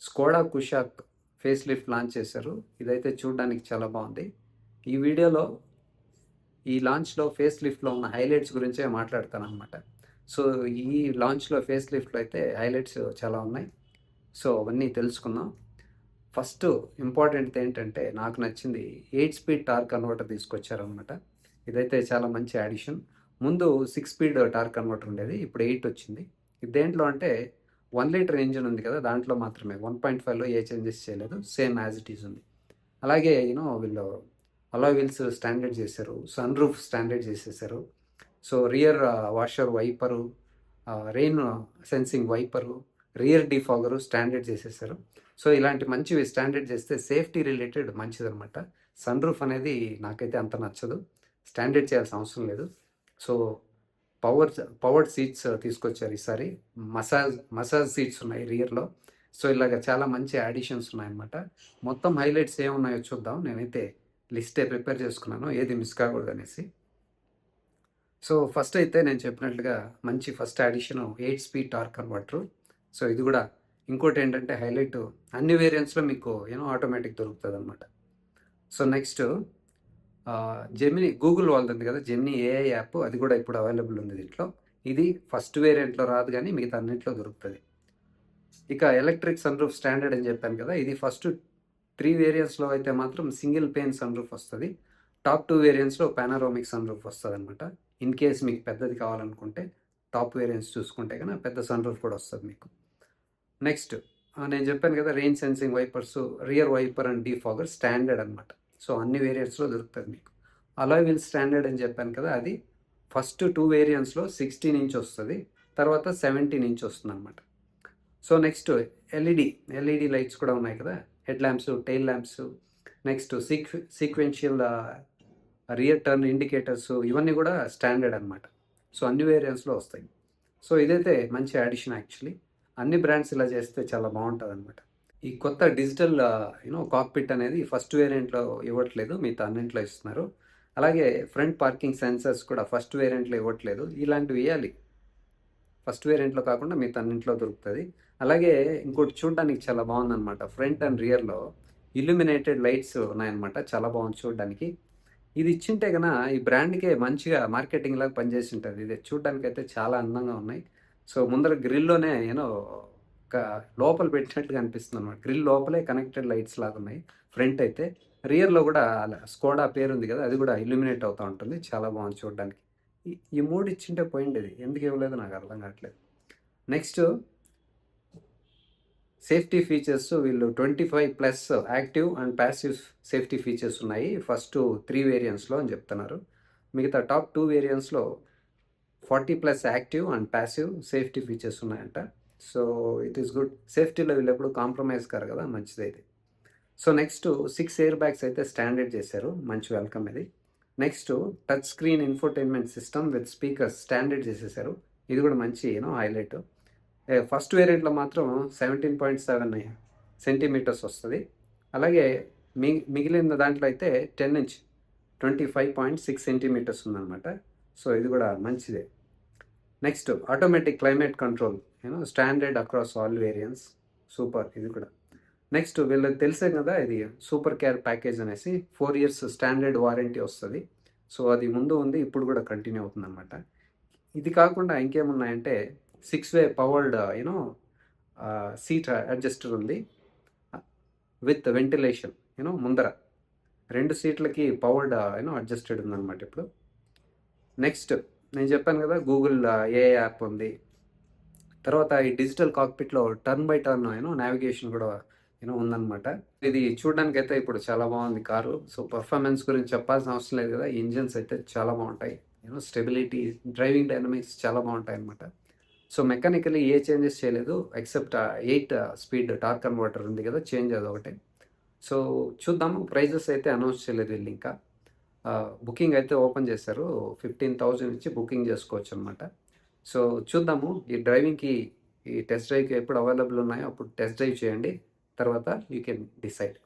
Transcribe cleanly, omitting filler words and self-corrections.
Skoda Kushaq face lift launch చేశారు. ఇదైతే చూడడానికి చాలా బాగుంది. ఈ వీడియోలో ఈ లాంచ్లో ఫేస్ లిఫ్ట్లో ఉన్న హైలైట్స్ గురించే మాట్లాడతాను అనమాట. సో ఈ లాంచ్లో ఫేస్ లిఫ్ట్లో అయితే హైలైట్స్ చాలా ఉన్నాయి. సో అవన్నీ తెలుసుకుందాం. ఫస్ట్ ఇంపార్టెంట్ ఏంటంటే నాకు నచ్చింది 8 స్పీడ్ టార్క్ కన్వర్టర్ తీసుకొచ్చారనమాట. ఇదైతే చాలా మంచి యాడిషన్. ముందు 6 స్పీడ్ టార్క్ కన్వర్టర్ ఉండేది, ఇప్పుడు 8 వచ్చింది. ఇది దేంట్లో అంటే 1 లీటర్ ఇంజిన్ ఉంది కదా, దాంట్లో మాత్రమే. 1.5లో ఏ చేంజెస్ చేయలేదు, సేమ్ యాజ్ ఇట్ ఈజ్ ఉంది. అలాగే వీళ్ళు అలాయ్ వీల్స్ స్టాండర్డ్ చేశారు, సన్ రూఫ్ స్టాండర్డ్ చేసేసారు. So rear washer viper, rain sensing viper, rear డిఫాగరు standard చేసేసారు. సో ఇలాంటి మంచివి స్టాండర్డ్ చేస్తే సేఫ్టీ రిలేటెడ్ మంచిదనమాట. సన్ రూఫ్ అనేది నాకైతే అంత నచ్చదు, స్టాండర్డ్ చేయాల్సిన అవసరం లేదు. సో పవర్డ్ సీట్స్ తీసుకొచ్చారు ఈసారి. మసాజ్ సీట్స్ ఉన్నాయి రియర్లో. సో ఇలాగ చాలా మంచి యాడిషన్స్ ఉన్నాయన్నమాట. మొత్తం హైలైట్స్ ఏమున్నాయో చూద్దాం. నేనైతే లిస్టే ప్రిపేర్ చేసుకున్నాను, ఏది మిస్ కాకూడదు అనేసి. సో ఫస్ట్ అయితే నేను చెప్పినట్లుగా మంచి first addition 8 speed torque converter. So ఇది కూడా ఇంకోటి ఏంటంటే హైలైట్, అన్ని వేరియంట్స్లో మీకు ఆటోమేటిక్ దొరుకుతుంది అనమాట. సో నెక్స్ట్ జెమిని, గూగుల్ వాళ్ళది ఉంది కదా జెమిని ఏఐ యాప్, అది కూడా ఇప్పుడు అవైలబుల్ ఉంది దీంట్లో. ఇది ఫస్ట్ వేరియంట్లో రాదు కానీ మిగతా అన్నింటిలో దొరుకుతుంది. ఇక ఎలక్ట్రిక్ సన్ రూఫ్ స్టాండర్డ్ అని చెప్పాను కదా, ఇది ఫస్ట్ 3 వేరియంట్స్లో అయితే మాత్రం సింగిల్ పెయిన్ సన్ రూఫ్ వస్తుంది. టాప్ 2 వేరియంట్స్లో పానారోమిక్ సన్ రూఫ్ వస్తుంది అనమాట. ఇన్ కేస్ మీకు పెద్దది కావాలనుకుంటే టాప్ వేరియంట్స్ చూసుకుంటే కన్నా పెద్ద సన్ రూఫ్ కూడా వస్తుంది మీకు. నెక్స్ట్ నేను చెప్పాను కదా rain sensing wipers, rear wiper and defogger standard అనమాట. సో అన్ని వేరియంట్స్లో దొరుకుతుంది మీకు. అలాయ్ వీల్ స్టాండర్డ్ అని చెప్పాను కదా, అది ఫస్ట్ 2 వేరియంట్స్లో 16 ఇంచ్ వస్తుంది, తర్వాత 17 ఇంచ్ వస్తుంది అనమాట. సో నెక్స్ట్ ఎల్ఈడి లైట్స్ కూడా ఉన్నాయి కదా, head lamps, tail lamps, next sequential rear turn indicators, ఇవన్నీ కూడా స్టాండర్డ్ అనమాట. సో అన్ని వేరియంట్స్లో వస్తాయి. సో ఇదైతే మంచి యాడిషన్ యాక్చువల్లీ. అన్ని బ్రాండ్స్ ఇలా చేస్తే చాలా బాగుంటుంది అనమాట. ఈ కొత్త డిజిటల్ కాక్పిట్ అనేది ఫస్ట్ వేరియంట్లో ఇవ్వట్లేదు, మిగతా అన్నింటిలో ఇస్తున్నారు. అలాగే ఫ్రంట్ పార్కింగ్ సెన్సర్స్ కూడా ఫస్ట్ వేరియంట్లో ఇవ్వట్లేదు. ఇలాంటివి ఇవ్వాలి, ఫస్ట్ వేరియంట్లో కాకుండా మిగతా అన్నింటిలో దొరుకుతుంది. అలాగే ఇంకోటి చూడడానికి చాలా బాగుందన్నమాట, ఫ్రంట్ అండ్ రియర్లో ఇల్యూమినేటెడ్ లైట్స్ ఉన్నాయన్నమాట. చాలా బాగుంది చూడడానికి. ఇది ఇచ్చింటే కన్నా ఈ బ్రాండ్కే మంచిగా మార్కెటింగ్ లాగా పనిచేసి ఉంటుంది. ఇది చూడడానికి అయితే చాలా అందంగా ఉన్నాయి. సో ముందర గ్రిల్లోనే ఒక లోపల పెట్టినట్టుగా అనిపిస్తుంది అనమాట. గ్రిల్ లోపలే కనెక్టెడ్ లైట్స్ లాగా ఉన్నాయి ఫ్రంట్ అయితే. రియర్లో కూడా స్కోడా పేరు ఉంది కదా, అది కూడా ఇల్యూమినేట్ అవుతూ ఉంటుంది. చాలా బాగుంది చూడడానికి. ఈ 3 ఇచ్చింటే పోయిండేది, ఎందుకు ఇవ్వలేదు నాకు అర్థం కావట్లేదు. నెక్స్ట్ సేఫ్టీ ఫీచర్స్, వీళ్ళు 25+ active and passive safety features ఉన్నాయి ఫస్ట్ 3 వేరియంట్స్లో అని చెప్తున్నారు. మిగతా టాప్ 2 వేరియంట్స్లో 40+ active and passive safety features ఉన్నాయంట. So it is good. సేఫ్టీలో వీళ్ళు ఎప్పుడు కాంప్రమైజ్ కారు కదా, మంచిదైతే. సో నెక్స్ట్ 6 ఎయిర్ బ్యాగ్స్ అయితే స్టాండర్డ్ చేశారు, మంచి వెల్కమ్ ఇది. Next touch screen infotainment system with speakers standard చేసేసారు. ఇది కూడా మంచి హైలైట్. ఫస్ట్ వేరియంట్లో మాత్రం 17.7 సెంటీమీటర్స్ వస్తుంది. అలాగే మిగిలిన దాంట్లో అయితే 10 ఇంచ్ 25.6 సెంటీమీటర్స్ ఉందన్నమాట. సో ఇది కూడా మంచిదే. Next automatic climate control standard across all variants, super ఇది కూడా. నెక్స్ట్ వీళ్ళకి తెలిసే కదా, ఇది సూపర్ కేర్ ప్యాకేజ్ అనేసి 4 years స్టాండర్డ్ వారంటీ వస్తుంది. సో అది ముందు ఉంది, ఇప్పుడు కూడా కంటిన్యూ అవుతుంది అనమాట. ఇది కాకుండా ఇంకేమున్నాయంటే 6-way పవర్డ్ సీట్ అడ్జస్టర్ ఉంది విత్ వెంటిలేషన్. ముందర 2 సీట్లకి పవర్డ్ అడ్జస్టెడ్ ఉందన్నమాట ఇప్పుడు. నెక్స్ట్ నేను చెప్పాను కదా గూగుల్ ఏ యాప్ ఉంది. తర్వాత ఈ డిజిటల్ కాక్పిట్లో టర్న్ బై టర్న్ నావిగేషన్ కూడా ఉందన్నమాట. ఇది చూడడానికి అయితే ఇప్పుడు చాలా బాగుంది కారు. సో పర్ఫార్మెన్స్ గురించి చెప్పాల్సిన అవసరం లేదు కదా, ఇంజిన్స్ అయితే చాలా బాగుంటాయి. స్టెబిలిటీ, డ్రైవింగ్ డైనమిక్స్ చాలా బాగుంటాయి అనమాట. సో మెకానికలీ ఏ చేంజెస్ చేయలేదు ఎక్సెప్ట్ 8 స్పీడ్ టార్క్ కన్వర్టర్ ఉంది కదా, చేంజ్ అది ఒకటే. సో చూద్దాము. ప్రైజెస్ అయితే అనౌన్స్ చేయలేదు వీళ్ళు ఇంకా. బుకింగ్ అయితే ఓపెన్ చేశారు, 15,000 ఇచ్చి బుకింగ్ చేసుకోవచ్చు అనమాట. సో చూద్దాము. ఈ డ్రైవింగ్కి, ఈ టెస్ట్ డ్రైవ్కి ఎప్పుడు అవైలబుల్ ఉన్నాయో అప్పుడు టెస్ట్ డ్రైవ్ చేయండి, తర్వాత యూ కెన్ డిసైడ్.